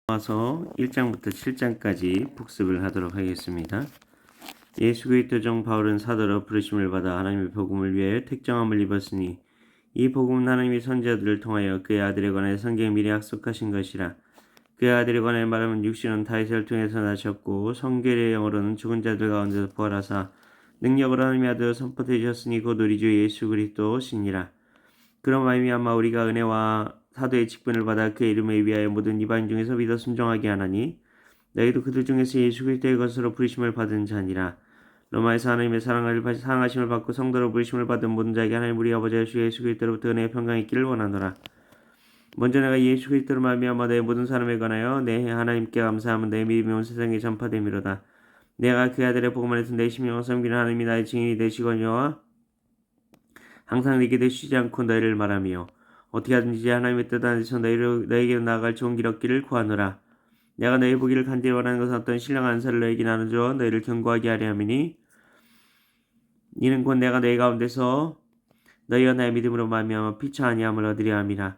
로마서 1장부터 7장까지 복습을 하도록 하겠습니다. 예수 그리스도 종 바울은 사도로 부르심을 받아 하나님의 복음을 위하여 택정함을 입었으니 이 복음은 하나님의 선지자들을 통하여 그의 아들에 관해 성경에 미리 약속하신 것이라. 그의 아들에 관해 말하면 육신은 다윗을 통해서 나셨고 성결의 영으로는 죽은 자들 가운데서 부활하사 능력으로 하나님의 아들을 선포되셨으니 곧 우리 주 예수 그리스도시니라. 그런 말미암아 우리가 은혜와 사도의 직분을 받아 그의 이름을 위하여 모든 이방 중에서 믿어 순종하게 하나니 너희도 그들 중에서 예수 그리스도의 것으로 부르심을 받은 자니라. 로마에서 하나님의 사랑하심을 받고 성도로 부르심을 받은 모든 자에게 하나님 우리 아버지 예수 그리스도로부터 은혜의 평강이 있기를 원하노라. 먼저 내가 예수 그리스도로 말미암아 너희 모든 사람에 관하여 내 하나님께 감사함은 내 믿음이 온 세상에 전파됨이로다. 내가 그 아들의 복음 안에서 내 심령을 섬기는 하나님이 나의 증인이 되시거니와 항상 내게 쉬지 않고 너희를 말하며 어떻게 하든지 하나님의 뜻 안에서 너희에게 나아갈 좋은 길 얻기를 구하노라. 내가 너희 보기를 간절히 원하는 것은 어떤 신령한 안사를 너희에게 나눠주어 너희를 견고하게 하려 함이니 이는 곧 내가 너희 가운데서 너희와 나의 믿음으로 말미암아 피차 아니함을 얻으려 함이라.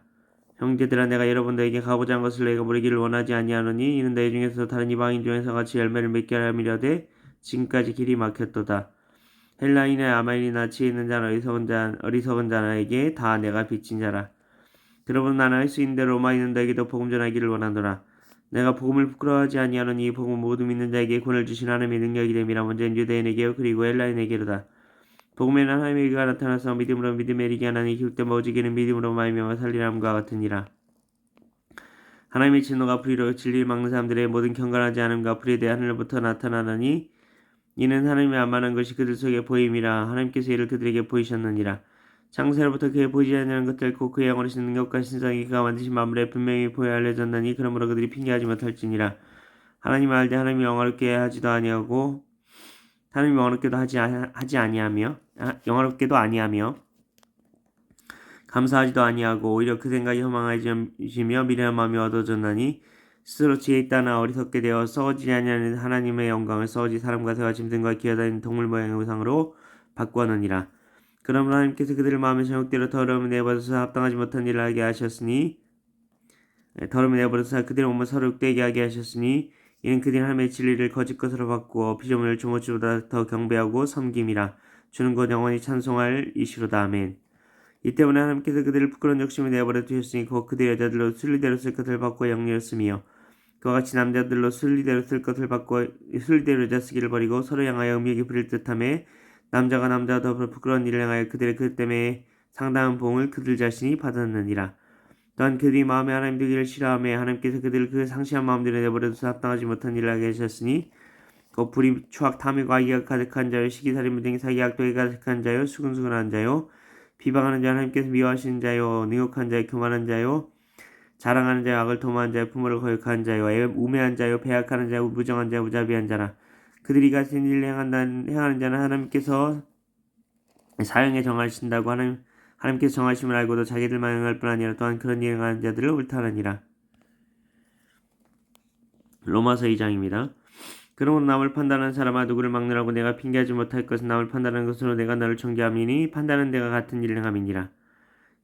형제들아, 내가 여러분들에게 가고자 한 것을 너희가 모르기를 원하지 아니하노니 이는 너희 중에서 다른 이방인 중에서 같이 열매를 맺게 하려 함이라되 지금까지 길이 막혔도다. 헬라인이나 아말리나 지혜 있는 자나 어리석은 자나에게 다 내가 빚진 자라. 그러므로 나는 할 수 있는 대로 로마인은 너에게도 복음 전하기를 원하노라. 내가 복음을 부끄러워하지 아니하노니 이 복음 모두 믿는 자에게 구원을 주신 하나님의 능력이 됨이라. 먼저는 유대인에게요 그리고 헬라인에게로다. 복음에는 하나님의 의가 나타나서 믿음으로 믿음에 이르게 하나니 기울때 오직이는 믿음으로 말미암아 살리람과 같으니라. 하나님의 진노가 불의로 진리를 막는 사람들의 모든 경건하지 않음과 불의에 대해 하늘로부터 나타나나니 이는 하나님의 안만한 것이 그들 속에 보임이라. 하나님께서 이를 그들에게 보이셨느니라. 창세로부터 그에 보이지 않는 것들 곧 그의 영원하신 능력과 신성이 그가 만드신 만물에 분명히 보여 알려졌나니 그러므로 그들이 핑계하지 못할지니라. 하나님을 알되 하나님이 영화롭게 하지도 아니하고 하나님이 영화롭게도 아니하며 감사하지도 아니하고 오히려 그 생각이 허망해지며 미련한 마음이 얻어졌나니 스스로 지혜 있다나 어리석게 되어 썩어지지 아니하는 하나님의 영광을 썩어지 사람과 새와 짐승과 기어다니는 동물 모양의 우상으로 바꾸었느니라. 그러므로 하나님께서 그들을 마음의 정욕대로 더러움을 내버려서 합당하지 못한 일을 하게 하셨으니 더러움을 내버려서 그들의 몸을 서로 욕되게 하게 하셨으니 이는 그들이 하나님의 진리를 거짓 것으로 바꾸어 피조물을 주모주보다 더 경배하고 섬김이라. 주는 곧 영원히 찬송할 이시로다. 아멘. 이 때문에 하나님께서 그들을 부끄러운 욕심을 내버려 두셨으니 곧 그들의 여자들로 순리대로 쓸 것을 바꾸어 영리였으며 그와 같이 남자들로 순리대로 쓸 것을 바꾸어 순리대로 여자 쓰기를 버리고 서로 향하여 음욕이 부릴 듯하며 남자가 남자와 더불어 부끄러운 일을 행하여 그들의 그 때문에 상당한 보응을 그들 자신이 받았느니라. 또한 그들이 마음에 하나님 되기를 싫어하며 하나님께서 그들을 그 상시한 마음대로 내버려둬서 합당하지 못한 일을 하게 하셨으니 곧 불의, 추악, 탐욕, 악의가 가득한 자요 시기살인, 무등이, 사기, 악독이 가득한 자요 수근수근한 자요 비방하는 자, 하나님께서 미워하시는 자요 능욕한 자요 교만한 자요 자랑하는 자요 악을 도모하는 자요 부모를 거역하는 자요 우매한 자요 배약하는 자요 무정한 자요 무자비한 자라. 그들이 같은 일을 행하는 자는 하나님께서 사형에 정하신다고 하나님께서 정하심을 알고도 자기들만 행할 뿐 아니라 또한 그런 일을 행하는 자들을 옳다하니라. 로마서 2장입니다. 그러므로 남을 판단하는 사람아 누구를 막느라고 내가 핑계하지 못할 것은 남을 판단하는 것으로 내가 너를 정죄함이니 판단은 내가 같은 일을 행함이니라.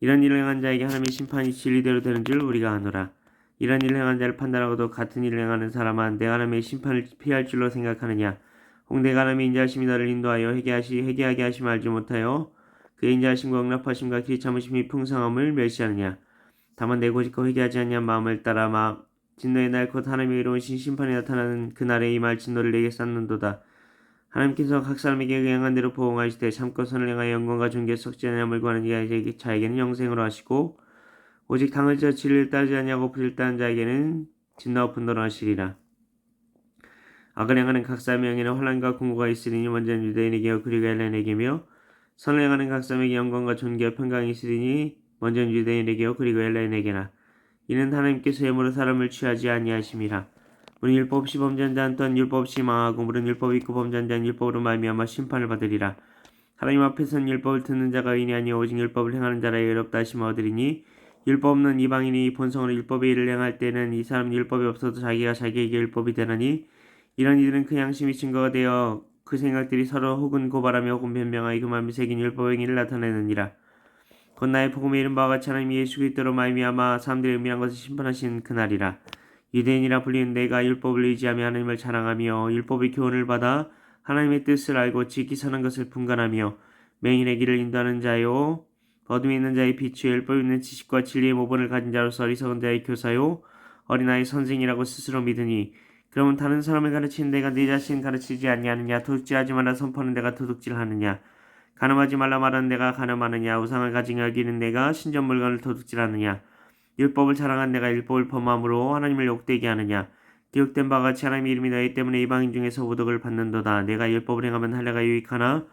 이런 일을 행한 자에게 하나님의 심판이 진리대로 되는 줄 우리가 아노라. 이런 일을 행한 자를 판단하고도 같은 일을 행하는 사람아 내가 하나님의 심판을 피할 줄로 생각하느냐. 혹 내가 하나님의 인자하심이 너를 인도하여 회개하게 하심을 알지 못하여 그의 인자하심과 응답하심과 길이 참으심이 풍성함을 멸시하느냐. 다만 내 고집과 회개하지 아니한 마음을 따라 막 진노의 날 곧 하나님의 의로우신 심판이 나타나는 그날에 임할 진노를 내게 쌓는도다. 하나님께서 각 사람에게 행한 대로 보응하시되 참고 선을 행하여 영광과 존귀에 썩지 아니함을 구하는 자에게는 영생으로 하시고 오직 당을 져 진리를 따르지 아니하고 불의를 따르는 자에게는 진노와 분노로 하시리라. 악을 행하는 각 사람에게는 환난과 공고가 있으리니 먼저는 유대인에게요 그리고 헬라인에게며 선을 행하는 각 사람에게 영광과 존귀와 평강이 있으리니 먼저는 유대인에게요 그리고 헬라인에게나. 이는 하나님께서 예물로 사람을 취하지 아니하심이라. 물은 율법 없이 범죄한 자는 또한 율법 없이 망하고 물은 율법이 있고 범죄한 자는 율법으로 말미암아 심판을 받으리라. 하나님 앞에서는 율법을 듣는 자가 의인이 아니요 오직 율법을 행하는 자라 의롭다 하심을 얻으리니 율법 없는 이방인이 본성으로 율법의 일을 행할 때는 이 사람은 율법이 없어도 자기가 자기에게 율법이 되나니 이런 이들은 그 양심이 증거가 되어 그 생각들이 서로 혹은 고발하며 혹은 변명하여 그 마음이 새긴 율법의 행위를 나타내느니라. 곧 나의 복음에 이른 바와 같이 하나님이 예수 그리스도로 말미암아 사람들의 은밀한 것을 심판하신 그날이라. 유대인이라 불리는 내가 율법을 의지하며 하나님을 자랑하며 율법의 교훈을 받아 하나님의 뜻을 알고 지키 사는 것을 분간하며 맹인의 길을 인도하는 자요 어둠에 있는 자의 빛이요 율법 있는 지식과 진리의 모본을 가진 자로서 어리석은 자의 교사요 어린아이 선생이라고 스스로 믿으니 그러면 다른 사람을 가르치는 내가 네 자신 가르치지 아니하느냐 도둑질하지 말라 선포하는 내가 도둑질하느냐 간음하지 말라 말하는 내가 간음하느냐 우상을 가진 여기는 내가 신전 물건을 도둑질하느냐 율법을 자랑한 내가 율법을 범함으로 하나님을 욕되게 하느냐 기록된 바와 같이 하나님의 이름이 너희 때문에 이방인 중에서 모독을 받는도다. 내가 율법을 행하면 할례가 유익하나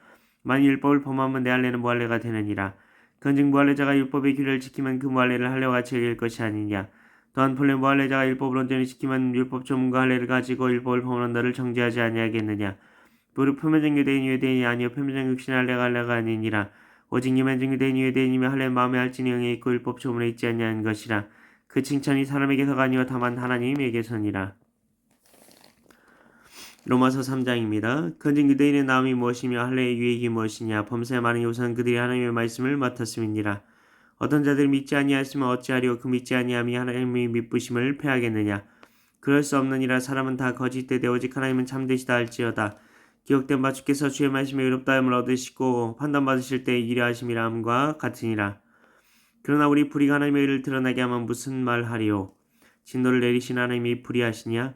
만일 율법을 범하면 내 할례는 무할례가 되느니라. 그런즉 무할례자가 율법의 규례를 지키면 그 무할례를 할례와 같이 여길 것이 아니냐. 또한 본래 무할례자가 율법을 온전히 지키면 율법 조문과 할례를 가지고 율법을 범하는 너를 정죄하지 아니하겠느냐. 무릇 표면적 유대인이 유대인이 아니요 표면적 육신의 할례가 아니니라. 오직 유면적 유대인이 유대인이며 할례 마음에 할지니 영에 있고 율법 조문에 있지 아니하는 것이라. 그 칭찬이 사람에게서가 아니요 다만 하나님에게서니라. 로마서 3장입니다. 그런즉 유대인의 나음이 무엇이며 할례의 유익이 무엇이냐. 범사에 많은 요소는 그들이 하나님의 말씀을 맡았음이니라. 어떤 자들이 믿지 아니하였으면 어찌하리요. 그 믿지 아니함이 하나님의 믿부심을 패하겠느냐. 그럴 수 없느니라. 사람은 다 거짓되되 오직 하나님은 참되시다 할지어다. 기록된 바 주께서 주의 말씀에 의롭다 함을 얻으시고 판단받으실 때에 이래 하심이라 함과 같으니라. 그러나 우리 불의가 하나님의 의를 드러나게 하면 무슨 말하리요. 진노를 내리신 하나님이 불의하시냐.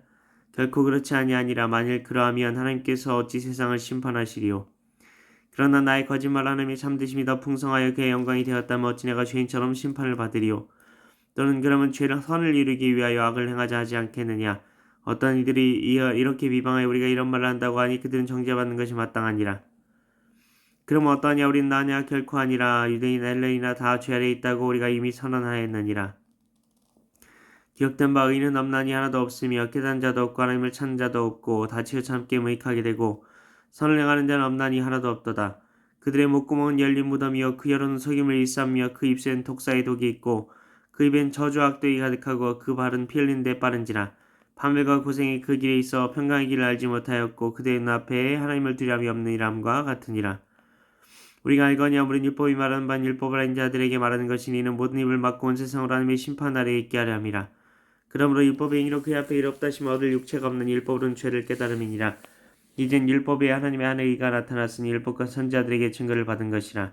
결코 그렇지 아니하니라. 만일 그러하면 하나님께서 어찌 세상을 심판하시리요. 그러나 나의 거짓말 하나님의 참되심이 더 풍성하여 그의 영광이 되었다면 어찌 내가 죄인처럼 심판을 받으리요. 또는 그러면 죄를 선을 이루기 위하여 악을 행하자 하지 않겠느냐. 어떤 이들이 이렇게 비방하여 우리가 이런 말을 한다고 하니 그들은 정죄받는 것이 마땅하니라. 그럼 어떠하냐. 우리는 나냐. 결코 아니라. 유대인이나 헬라인이나 다 죄 아래에 있다고 우리가 이미 선언하였느니라. 기억된 바 의인은 없나니 하나도 없으며 깨달은 자도 없고 하나님을 찾는 자도 없고 다 치우쳐 함께 무익하게 되고 선을 행하는 자는 없나니 하나도 없도다. 그들의 목구멍은 열린 무덤이요 그 혀로는 속임을 일삼며 그 입새는 독사의 독이 있고 그 입엔 저주와 악독이 가득하고 그 발은 피 흘리는 데 빠른지라. 판별과 고생이 그 길에 있어 평강의 길을 알지 못하였고 그들의 눈앞에 하나님을 두려움이 없느니람과 같으니라. 우리가 알거니와 우리는 율법이 말하는 바는 율법을 아닌 자들에게 말하는 것이니 이는 모든 입을 막고 온 세상으로 하나님의 심판 아래에 있게 하려 함이라. 그러므로 율법의 행위로 그의 앞에 의롭다 하심을 얻을 육체가 없는 율법으로는 죄를 깨달음이니라. 이젠 율법에 하나님의 한 의가 나타났으니 율법과 선지자들에게 증거를 받은 것이라.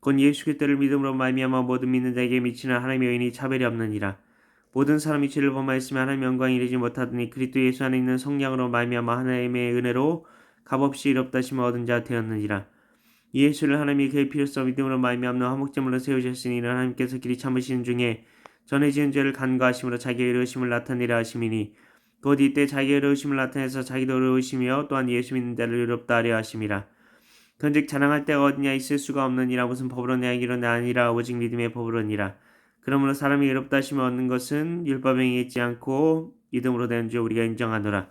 곧 예수 그리스도를 믿음으로 말미암아 모든 믿는 자에게 미치는 하나님의 의인이 차별이 없느니라. 모든 사람이 죄를 범하였으며 하나님의 영광에 이르지 못하더니 그리스도 예수 안에 있는 성령으로 말미암아 하나님의 은혜로 값없이 의롭다 하심을 얻은 자 되었느니라. 예수를 하나님이 그의 피로써 믿음으로 말미암아 화목제물로 세우셨으니 이는 하나님께서 길이 참으시는 중에 전에 지은 죄를 간과하심으로 자기의 의로우심을 나타내려 하심이니 곧 이때 자기의 의로우심을 나타내서 자기도 의로우시며 또한 예수 믿는 자를 의롭다 하려 하심이라. 그런즉 자랑할 때가 어디냐. 있을 수가 없느니라. 무슨 법으로 내하기로는 아니라 오직 믿음의 법으로니라. 그러므로 사람이 의롭다 하심을 얻는 것은 율법에 있지 않고 믿음으로 되는 줄 우리가 인정하노라.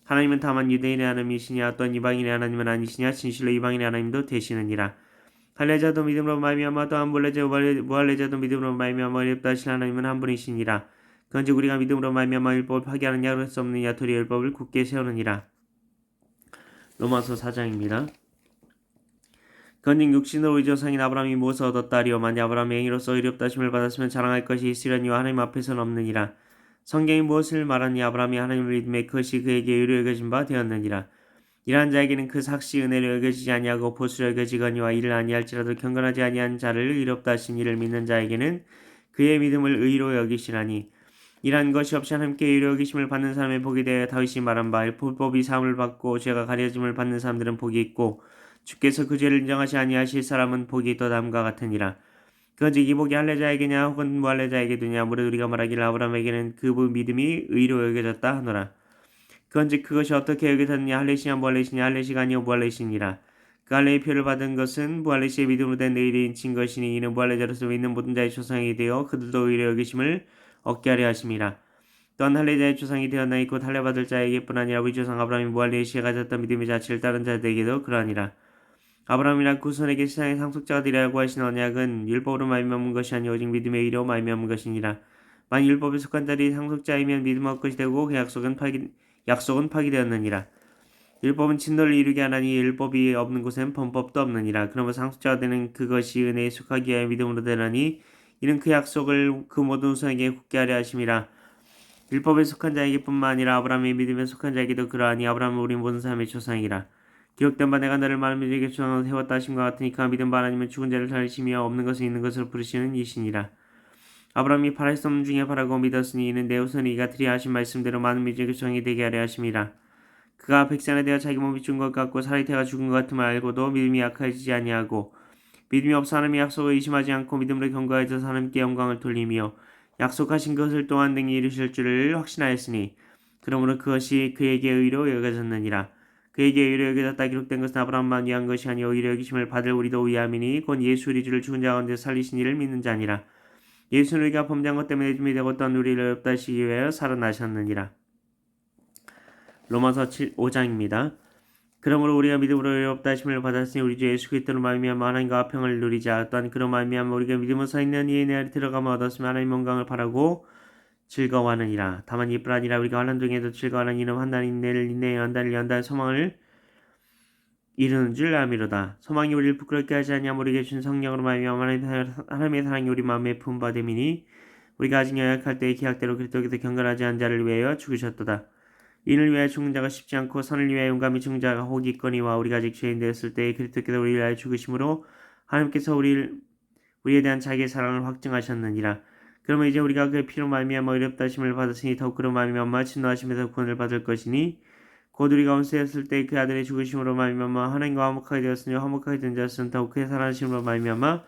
하나님은 다만 유대인의 하나님이시냐 또한 이방인의 하나님은 아니시냐. 진실로 이방인의 하나님도 되시느니라. 할례자도 믿음으로 말미암아 또한 무할례자도 믿음으로 말미암아 의롭다 하신 하나님은 한 분이시니라. 그런즉 우리가 믿음으로 말미암아 율법을 파기하느냐 그럴 수 없느냐. 도리어 율법을 굳게 세우느니라. 로마서 4장입니다. 그런즉 육신으로 의조상인 아브라함이 무엇을 얻었다리요. 만약 아브라함의 행위로서 의롭다 하심을 받았으면 자랑할 것이 있으려니와 하나님 앞에서는 없느니라. 성경이 무엇을 말하니. 아브라함이 하나님을 믿음에 그것이 그에게 의로 여겨진 바 되었느니라. 이러한 자에게는 그 삭시 은혜로 여겨지지 아니하고 보수로 여겨지거니와 이를 아니할지라도 경건하지 아니한 자를 의롭다 하신 이를 믿는 자에게는 그의 믿음을 의로 여기시라니. 이러한 것이 없이 하나님께 의로 여기심을 받는 사람의 복이 되어 다윗이 말한 바 율법이 사함을 받고 죄가 가려짐을 받는 사람들은 복이 있고 주께서 그 죄를 인정하시 아니하실 사람은 복이 있도다함과 같으니라. 그런즉 이 복이 할례자에게냐 혹은 무할례자에게 되냐. 무릇 우리가 말하기를 아브라함에게는 그 믿음이 의로 여겨졌다 하노라. 그런즉 그것이 어떻게 여겨졌느냐. 할례시냐 무할례시냐. 할례시가 아니요 무할례시니라. 그 할례의 표를 받은 것은 무할례시의 믿음으로 된 의를 인친 것이니 이는 무할례자로서 믿는 모든 자의 조상이 되어 그들도 의로 여기심을 얻게 하려 하심이라. 또한 할례자의 조상이 되었나니 곧 할례받을 자에게뿐 아니라 우리 조상 아브라함이 무할례의 시에 가졌던 믿음의 자취를 따른 자들에게도 그러하니라. 아브라함이나 그 후손에게 세상의 상속자가 되리라고 하신 언약은 율법으로 말미암은 것이 아니오 오직 믿음의 의로 말미암은 것이니라. 만일 율법에 속한 자들이 상속자이면 믿음 얻을 것이 되고 그 약속은 파기되었느니라. 율법은 진노를 이루게 하나니 율법이 없는 곳엔 범법도 없느니라. 그러므로 상속자가 되는 그것이 은혜에 속하기 위하여 믿음으로 되나니 이는 그 약속을 그 모든 후손에게 굳게 하려 하심이라. 율법에 속한 자에게뿐만 아니라 아브라함의 믿음에 속한 자에게도 그러하니 아브라함은 우리 모든 사람의 조상이라. 기록된 바 내가 너를 많은 민족에게 조상으로 세웠다 하심과 같으니 그 믿음 바 하나님은 죽은 자를 살리시며 없는 것을 있는 것으로 부르시는 이시니라. 아브라함이 바랄 수 없는 중에 바라고 믿었으니 이는 내 후손이 이가 드리야 하신 말씀대로 많은 민족의 조상이 되게 하려 하심이라. 그가 백세나 되어 자기 몸이 죽은 것 같고 사리태가 죽은 것 같음을 알고도 믿음이 약해지지 아니하고 믿음이 없어 하나님의 약속을 의심하지 않고 믿음으로 경거하여서 하나님께 영광을 돌리며 약속하신 것을 또한 능히 이루실 줄을 확신하였으니 그러므로 그것이 그에게 의로 여겨졌느니라. 그에게 의로 여겨졌다 기록된 것은 아브라함만 위한 것이 아니오 의로 여기심을 받을 우리도 위함이니 곧 예수 우리 주를 죽은 자 가운데 살리신 이를 믿는 자니라. 예수는 우리가 범죄한 것 때문에 죽음이 되고 또한 우리를 어렵다 하시기 위하여 살아나셨느니라. 로마서 5장입니다. 그러므로 우리가 믿음으로 의롭다 하심을 받았으니 우리 주 예수 그리스도로 말미암아 하나님과 평을 누리자. 또한 그로 말미암아 우리가 믿음으로 서 있는 이의 내에 들어가며 얻었으면 하나님 영광을 바라고 즐거워하느니라. 다만 이뿐 아니라 우리가 환난 중에도 즐거워하는 이는 환난이 인내를 인내에 연단을 연단 소망을 이루는 줄 아미로다. 소망이 우리를 부끄럽게 하지 아니하며 우리에게 준 성령으로 말미암아 하나님의 사랑이 우리 마음에 품바됨이니 우리가 아직 연약할 때의 기약대로 그리스도께서 경건하지 않은 자를 위하여 죽으셨도다. 인을 위하여 죽는 자가 쉽지 않고 선을 위하여 용감히 죽는 자가 혹 있거니와 우리가 아직 죄인 되었을 때에 그리스도께서 우리를 위하여 죽으심으로 하나님께서 우리에 대한 자기의 사랑을 확증하셨느니라. 그러면 이제 우리가 그의 피로 말미암아 의롭다 하심을 받았으니 더욱 그로 말미암아 진노하심에서 구원을 받을 것이니 곧 우리가 원수였을 때 그 아들의 죽으심으로 말미암아 하나님과 화목하게 되었으니 화목하게 된 자였으면 더욱 그의 살아나심으로 말미암아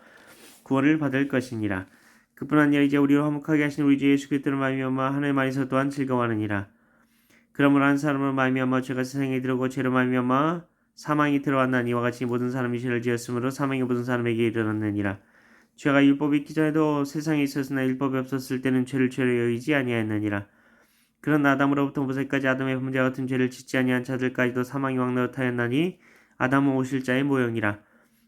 구원을 받을 것이니라. 그뿐 아니라 이제 우리를 화목하게 하신 우리 주 예수 그리스도로 말미암아 하나님 안에서 또한 즐거워하느니라. 그러므로 한 사람으로 말미암아 죄가 세상에 들어오고 죄로 말미암아 사망이 들어왔나니 이와 같이 모든 사람이 죄를 지었으므로 사망이 모든 사람에게 이르렀느니라. 죄가 율법이 있기 전에도 세상에 있었으나 율법이 없었을 때는 죄를 죄로 여기지 아니하였느니라. 그런 아담으로부터 모세까지 아담의 범죄와 같은 죄를 짓지 아니한 자들까지도 사망이 왕노릇하였나니 아담은 오실자의 모형이라.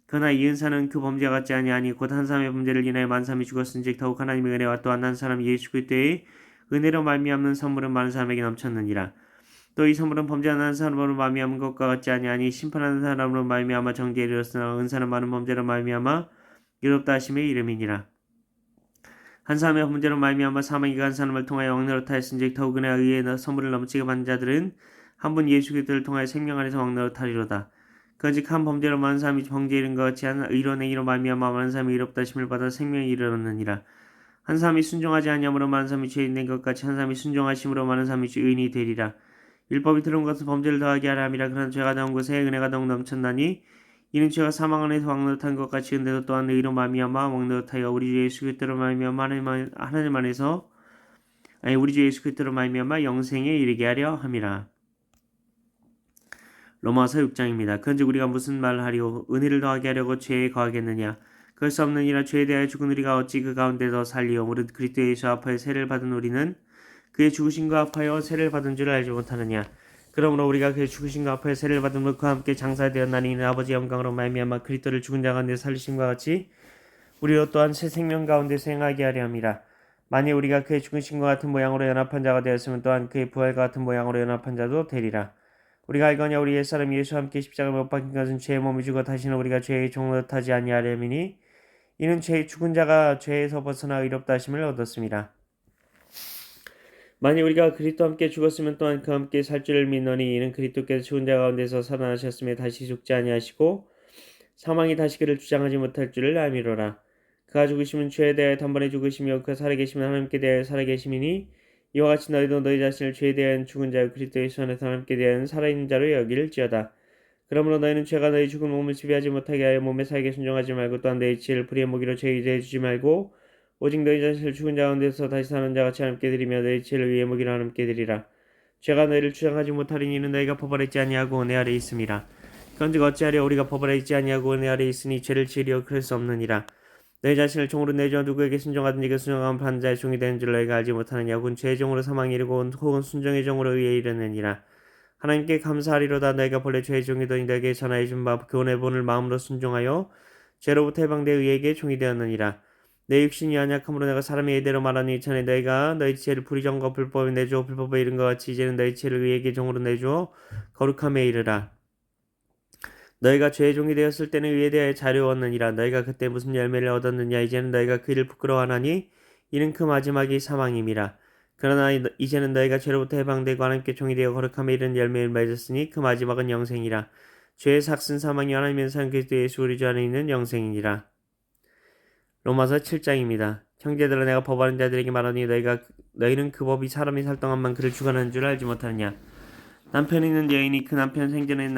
그러나 이은사는 그 범죄와 같지 아니하니 곧 한 사람의 범죄를 인하여 만 사람이 죽었은즉 더욱 하나님의 은혜와 또한 한 사람 예수 그리스도의 은혜로 말미암는 선물은 많은 사람에게 넘쳤느니라. 또 이 선물은 범죄하는 한 사람으로 말미암은 것과 같지 아니하니 심판하는 사람으로 말미암아 정죄에 이르렀으나 은사는 많은 범죄로 말미암아 의롭다 하심의 이름이니라. 한 사람의 범죄로 말미암아 사망이 한 사람을 통하여 왕노릇하였은즉 더욱 은혜와 의의 선물을 넘치게 받는 자들은 한 분 예수 그리스도를 통하여 생명 안에서 왕노릇하리로다. 그런즉 한 범죄로 많은 사람이 정죄에 이른 것 같이 한 의로 행위로 말미암아 많은 사람이 의롭다 하심을 받아 생명에 이르렀느니라. 한 사람이 순종하지 아니함으로 많은 사람이 죄인 된 것 같이 한 사람이 순종하심으로 많은 사람이 의인이 되리라. 율법이 들어온 것은 범죄를 더하게 하려 함이라. 그러나 죄가 나온 곳에 은혜가 더욱 넘쳤나니 이는 죄가 사망 안에서 왕노릇한 것 같이 은혜도 또한 의로 말미암아 왕노릇하여 우리 주 예수 그리스도로 말미암아 하나님 안에서 우리 주 예수 그리스도로 말미암아 영생에 이르게 하려 함이라. 로마서 6장입니다. 그런즉 우리가 무슨 말을 하리오? 은혜를 더하게 하려고 죄에 거하겠느냐? 그럴 수 없느니라. 죄에 대하여 죽은 우리가 어찌 그 가운데 더 살리오? 무릇 그리스도 예수 앞하여 세를 받은 우리는 그의 죽으심과 합하여 세를 받은 줄을 알지 못하느냐? 그러므로 우리가 그의 죽으심과 합하여 세를 받음으로 그와 함께 장사되었나니 이는 아버지의 영광으로 말미암아 그리스도를 죽은 자 가운데 살리심과 같이 우리로 또한 새 생명 가운데 행하게 하려 함이라. 만일 우리가 그의 죽으심과 같은 모양으로 연합한 자가 되었으면 또한 그의 부활과 같은 모양으로 연합한 자도 되리라. 우리가 알거냐 우리 옛사람 예수와 함께 십자가에 못 박힌 것은 죄의 몸이 죽어 다시는 우리가 죄의 종으로 타지 아니하려니니 이는 죽은 자가 죄에서 벗어나 의롭다 하심을 얻었습니다. 만일 우리가 그리스도와 함께 죽었으면 또한 그와 함께 살 줄을 믿노니 이는 그리스도께서 죽은 자 가운데서 살아나셨음에 다시 죽지 아니하시고 사망이 다시 그를 주장하지 못할 줄을 알미로라. 그가 죽으시면 죄에 대하여 단번에 죽으시며 그가 살아계시면 하나님께 대하여 살아계심이니 이와 같이 너희도 너희 자신을 죄에 대한 죽은 자요 그리스도 예수 안에서 하나님께 대한 살아있는 자로 여길지어다. 그러므로 너희는 죄가 너희 죽은 몸을 지배하지 못하게 하여 몸의 사익에 순종하지 말고 또한 너희 지혜를 불의의 무기로 죄에 대해주지 말고 오직 너희 자신을 죽은 자 가운데서 다시 사는 자같이 하나님께 드리며 너희 지혜를 위해 무기로 하나님께 드리라. 죄가 너희를 주장하지 못하리니 이는 너희가 법 아래 있지 아니하고 은혜 아래 있음이라. 그런즉 어찌하려 우리가 법 아래 있지 아니하고 은혜 아래 있으니 죄를 지으려 그럴 수 없느니라. 너희 자신을 종으로 내줘 누구에게 순종하든지 그 순종함을 받는 자의 종이 되는 줄 너희가 알지 못하느냐. 혹은 죄의 종으로 사망에 이르고 혹은 순종의 종으로 의에 이르느니라. 하나님께 감사하리로다. 너희가 본래 죄의 종이더니 너희에게 전하여 준 바 교훈의 본을 마음으로 순종하여 죄로부터 해방되어 의에게 종이 되었느니라. 내 육신이 연약함으로 내가 사람의 예대로 말하니 이전에 너희가 너희 지혜를 불의정과 불법에 내주어 불법에 이른 것 같이 이제는 너희 지혜를 의에게 종으로 내주어 거룩함에 이르라. 너희가 죄의 종이 되었을 때는 의에 대하여 자료웠느니라. 너희가 그때 무슨 열매를 얻었느냐. 이제는 너희가 그 일을 부끄러워하나니 이는 그 마지막이 사망임이라. 그러나 이제는 너희가 죄로부터 해방되고 하나님께 종이 되어 거룩함에 이른 열매를 맺었으니 그 마지막은 영생이라. 죄의 삭슨 사망이 하나님의 산 그리스도 예수 우리 주 안에 있는 영생이니라. 로마서 7장입니다. 형제들아 내가 법하는 자들에게 말하니 너희는 그 법이 사람이 살 동안만 그를 주관하는 줄 알지 못하느냐. 남편이 있는 여인이 그 남편 생전에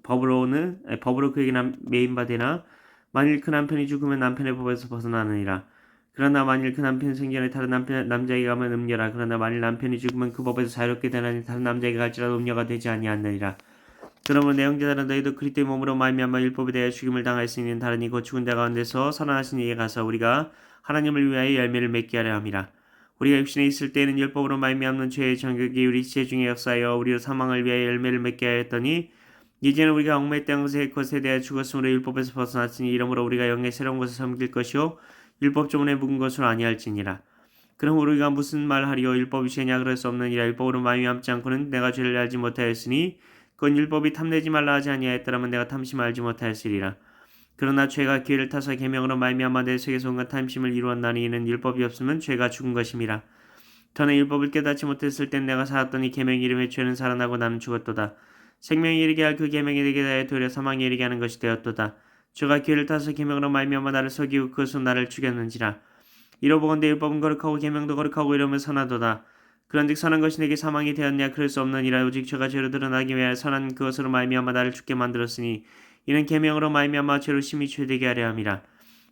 법으로 그에게 매인바되나 만일 그 남편이 죽으면 남편의 법에서 벗어나느니라. 그러나 만일 그 남편 생전에 다른 남자에게 가면 음녀라. 그러나 만일 남편이 죽으면 그 법에서 자유롭게 되나니 다른 남자에게 갈지라도 음녀가 되지 아니하느니라. 그러므로 내 형제들아 너희도 그리스도의 몸으로 말미암아 율법에 대하여 죽임을 당하였으니 다른 이곧 죽은 자 가운데서 살아나신 이에 가서 우리가 하나님을 위하여 열매를 맺게 하려 함이라. 우리가 육신에 있을 때에는 율법으로 말미암는 죄의 정욕이 우리 지체 중에 역사하여 우리로 사망을 위하여 열매를 맺게 하였더니 이제는 우리가 얽매였던 것에 대하여 죽었으므로 율법에서 벗어났으니 이러므로 우리가 영의 새로운 것을 섬길 것이요 율법 조문에 묵은 것으로 아니할지니라. 그럼 우리가 무슨 말하리요 율법이 죄냐 그럴 수 없느니라. 율법으로 말미암지 않고는 내가 죄를 알지 못하였으니 그건 율법이 탐내지 말라 하지 아니하였더라면 내가 탐심을 알지 못하였으리라. 그러나 죄가 기회를 타서 계명으로 말미암아 내 속에서 온갖 탐심을 이루었나니 이는 율법이 없으면 죄가 죽은 것임이라. 전에 율법을 깨닫지 못했을 땐 내가 살았더니 계명 이름에 죄는 살아나고 나는 죽었도다. 생명에 이르게 할 그 계명에 이르게 하여 도리어 사망에 이르게 하는 것이 되었도다. 죄가 기회를 타서 계명으로 말미암아 나를 속이고 그것으로 나를 죽였는지라. 이로보건대 율법은 거룩하고 계명도 거룩하고 이러면 선하도다. 그런즉 선한 것이 내게 사망이 되었냐 그럴 수 없느니라. 오직 죄가 죄로 드러나기 위하여 선한 그것으로 말미암아 나를 죽게 만들었으니 이는 계명으로 말미암아 죄로 심히 죄되게 하려 함이라.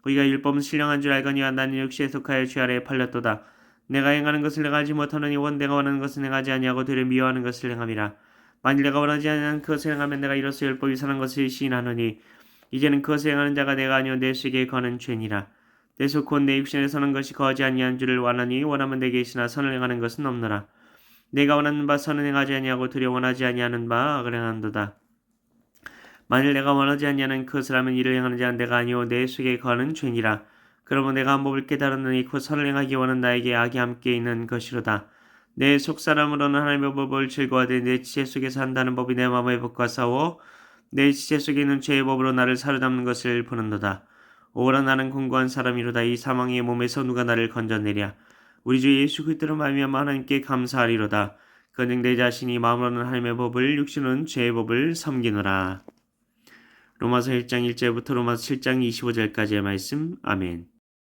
우리가 율법은 신령한 줄 알거니와 나는 역시에 속하여 죄 아래에 팔렸도다. 내가 행하는 것을 내가 알지 못하노니 원 내가 원하는 것을 행하지 아니하고 되려 미워하는 것을 행함이라. 만일 내가 원하지 아니하는 그것을 행하면 내가 이로써 율법이 선한 것을 시인하노니 이제는 그것을 행하는 자가 내가 아니오 내 속에 거는 죄니라. 내 속 곧 내 육신에 서는 것이 거하지 아니한 줄을 원하니 원하면 내게 있으나 선을 행하는 것은 없노라. 내가 원하는 바 선은 행하지 아니하고 도리어 원하지 아니하는 바 악을 행한도다. 만일 내가 원하지 아니하는 그것을 하면 이를 행하는 자는 내가 아니오 내 속에 거하는 죄니라. 그러므로 내가 한 법을 깨달았느니 곧 선을 행하기 원하는 나에게 악이 함께 있는 것이로다. 내 속사람으로는 하나님의 법을 즐거워하되 내 지체 속에서 한다는 법이 내 마음의 법과 싸워 내 지체 속에 있는 죄의 법으로 나를 사로잡는 것을 보는도다. 오라 나는 공고한 사람이로다. 이 사망의 몸에서 누가 나를 건져내랴. 우리 주 예수 그리스도로 말미암아 하나님께 감사하리로다. 그런즉 내 자신이 마음으로는 하나님의 법을 육신은 죄의 법을 섬기노라. 로마서 1장 1절부터 로마서 7장 25절까지의 말씀. 아멘.